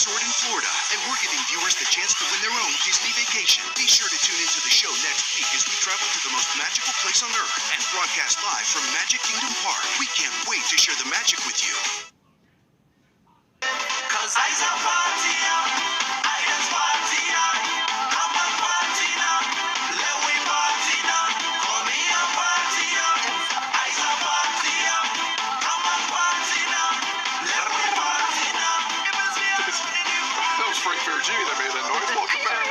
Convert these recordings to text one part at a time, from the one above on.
resort in Florida, and we're giving viewers the chance to win their own Disney vacation. Be sure to tune into the show next week as we travel to the most magical place on Earth and broadcast live from Magic Kingdom Park. We can't wait to share the magic with you. 'Cause I just party now. I just party now. Come on, party now. Let we party now. Call me a party now. I just party now. Come on, party now. Let we party now. That was Frank Ferragini that made that noise. Welcome back.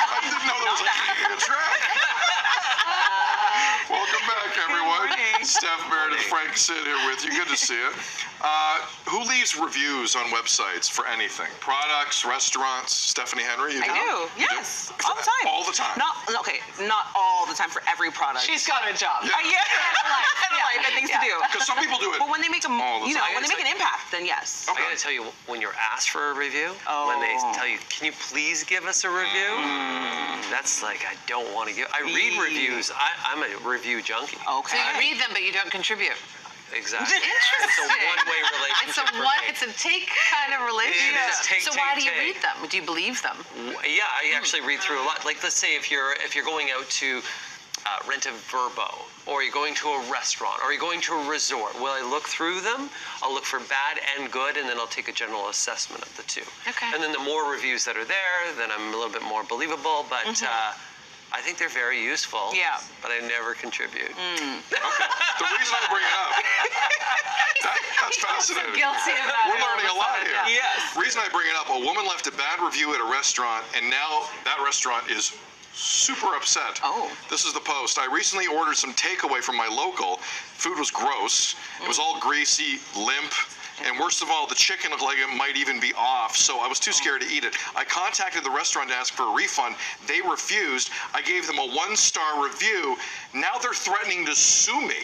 I didn't know there was a king in a track. Welcome back, everyone. Steph, Meredith, Frank, Sid here with you. Good to see you. Who leaves reviews on websites for anything? Products, restaurants? Stephanie Henry, you do? I do. Yes. All the time. All the time? Not all the time for every product. She's got a job. Yeah. And a life and things to do. Because some people do it. But when they make all the time. when they make an impact, then yes. Okay. I gotta tell you, when you're asked for a review, when they tell you, can you please give us a review? That's like, I don't want to give. I read reviews. I'm a review junkie. Okay. So you read them, but you don't contribute. Exactly. Interesting. It's a one-way relationship. It's a take kind of relationship. It is take, so take, why do you take. read them? Do you believe them? Yeah, I actually read through a lot. Like, let's say if you're going out to rent a Vrbo, or you're going to a restaurant, or you're going to a resort, will I look through them? I'll look for bad and good, and then I'll take a general assessment of the two. Okay. And then the more reviews that are there, then I'm a little bit more believable, but I think they're very useful. Yeah. But I never contribute. Okay. The reason I bring it up, that's fascinating. Guilty about We're it all learning the a lot time, here. yeah. Yes. Reason I bring it up, a woman left a bad review at a restaurant, and now that restaurant is super upset. Oh. This is the post. I recently ordered some takeaway from my local. Food was gross. It was all greasy, limp, and worst of all, the chicken looked like it might even be off, so I was too scared to eat it. I contacted the restaurant to ask for a refund. They refused. I gave them a 1-star review. Now they're threatening to sue me.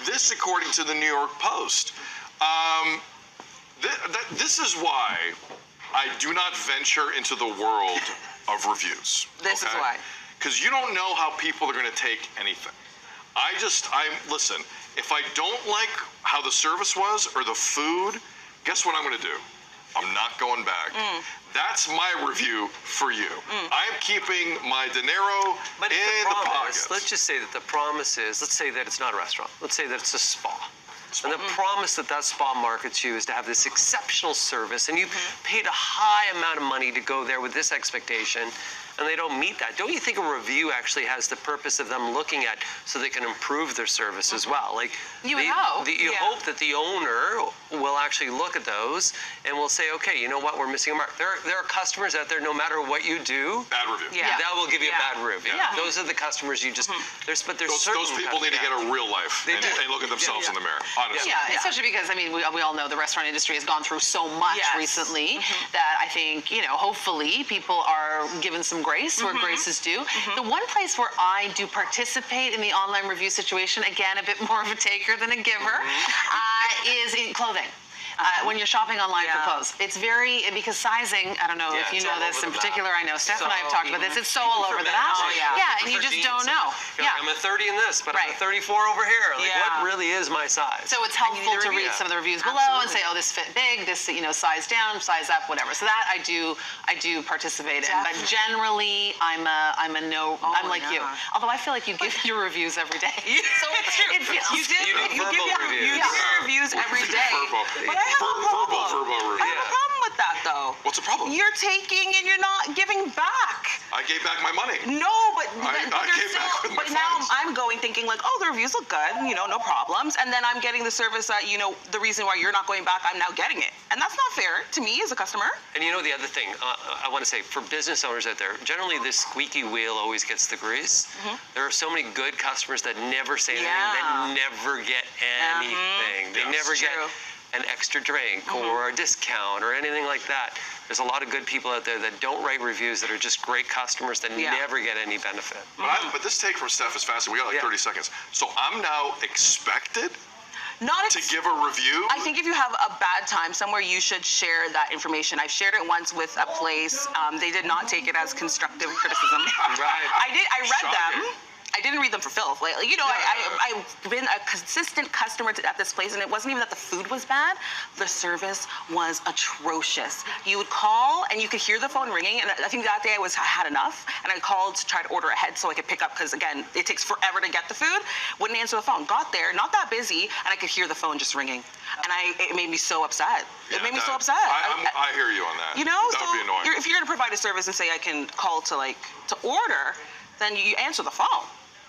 This according to the New York Post. This is why I do not venture into the world of reviews. This is why. Because you don't know how people are going to take anything. Listen, if I don't like how the service was or the food, guess what I'm going to do? I'm not going back. That's my review for you. I'm keeping my dinero But in if the pocket. let's just say that the promise is, let's say that it's not a restaurant. Let's say that it's a spa. And the promise that spa markets you is to have this exceptional service, and you paid a high amount of money to go there with this expectation, and they don't meet that. Don't you think a review actually has the purpose of them looking at so they can improve their service as well? Like You would hope. You hope that the owner will actually look at those and will say, okay, you know what, we're missing a mark. There are customers out there, no matter what you do, Bad review. Yeah. that will give you a bad review. Yeah. Those are the customers you just, there's Those certain people need to get a real life and do. look at themselves in the mirror, honestly. Yeah, especially because, I mean, we all know the restaurant industry has gone through so much recently that I think, hopefully people are given some grace where grace is due. The one place where I do participate in the online review situation, again, a bit more of a taker than a giver, is in clothing. When you're shopping online for clothes. It's because sizing, I don't know if you know this in particular, I know Steph and I have talked about this, it's so all over the map. Yeah, and you just don't know. Yeah. I'm a 30 in this, but I'm a 34 over here. Like, what really is my size? So it's helpful to read some of the reviews below and say, oh, this fit big, this, size down, size up, whatever. So that I do participate in. But generally, I'm like you. Although I feel like you give your reviews every day. So it feels You do You give your reviews every day. But I have a problem. Verbo review. I have a problem with that, though. What's the problem? You're taking and you're not giving back. I gave back my money. No, but I there's came back with my but now funds. I'm going thinking like, oh, the reviews look good, no problems. And then I'm getting the service that, the reason why you're not going back, I'm now getting it. And that's not fair to me as a customer. And the other thing, I want to say, for business owners out there, generally this squeaky wheel always gets the grease. There are so many good customers that never say anything, that never get anything. They never get an extra drink or a discount or anything like that. There's a lot of good people out there that don't write reviews that are just great customers that never get any benefit. But this take from Steph is fascinating. We got like 30 seconds. So I'm now expected to give a review? I think if you have a bad time somewhere, you should share that information. I've shared it once with a place. They did not take it as constructive criticism. Right. I read them. I didn't read them for filth. Like, you know, I've been a consistent customer at this place, and it wasn't even that the food was bad. The service was atrocious. You would call, and you could hear the phone ringing, and I think that day I had enough, and I called to try to order ahead so I could pick up, because, again, it takes forever to get the food. Wouldn't answer the phone. Got there, not that busy, and I could hear the phone just ringing. And it made me so upset. Yeah, It made me so that- upset. I hear you on that. You know, that so would be annoying. if you're gonna provide a service and say I can call to order, then you answer the phone.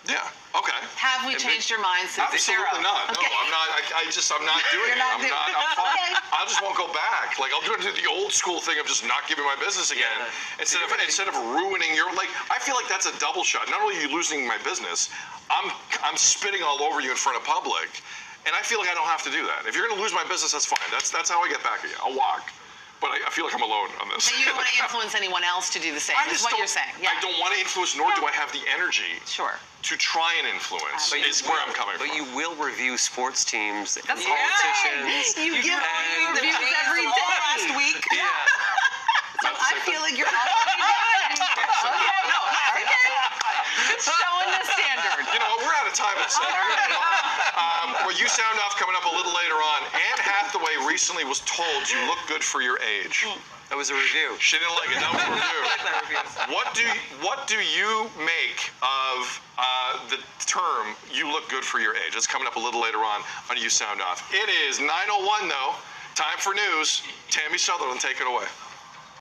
Yeah. Okay. Have we changed your mind since Absolutely not. No, Okay. I'm not. I'm not doing it. I'm fine. Okay. I just won't go back. Like, I'll do the old school thing of just not giving my business again. Yeah. Instead of ruining your, like, I feel like that's a double shot. Not only are you losing my business, I'm spitting all over you in front of public, and I feel like I don't have to do that. If you're gonna lose my business, that's fine. That's how I get back at you. I'll walk. But I feel like I'm alone on this. But you don't want to influence anyone else to do the same. I Is just what don't, you're saying. I don't want to influence, nor do I have the energy Sure. to try and influence. Is where I'm coming from. But you will review sports teams, That's politicians. You give and- reviews every day. Last week. Yeah. So I feel like you're already doing it. Okay. No, Showing the standard. You know, we're out of time at 7. Well, you sound off coming up a little later on. Anne Hathaway recently was told you look good for your age. That was a review. She didn't like it. That was a review. What do you make of the term "you look good for your age"? It's coming up a little later on You Sound Off. It is 9:01 though. Time for news. Tammy Sutherland, take it away.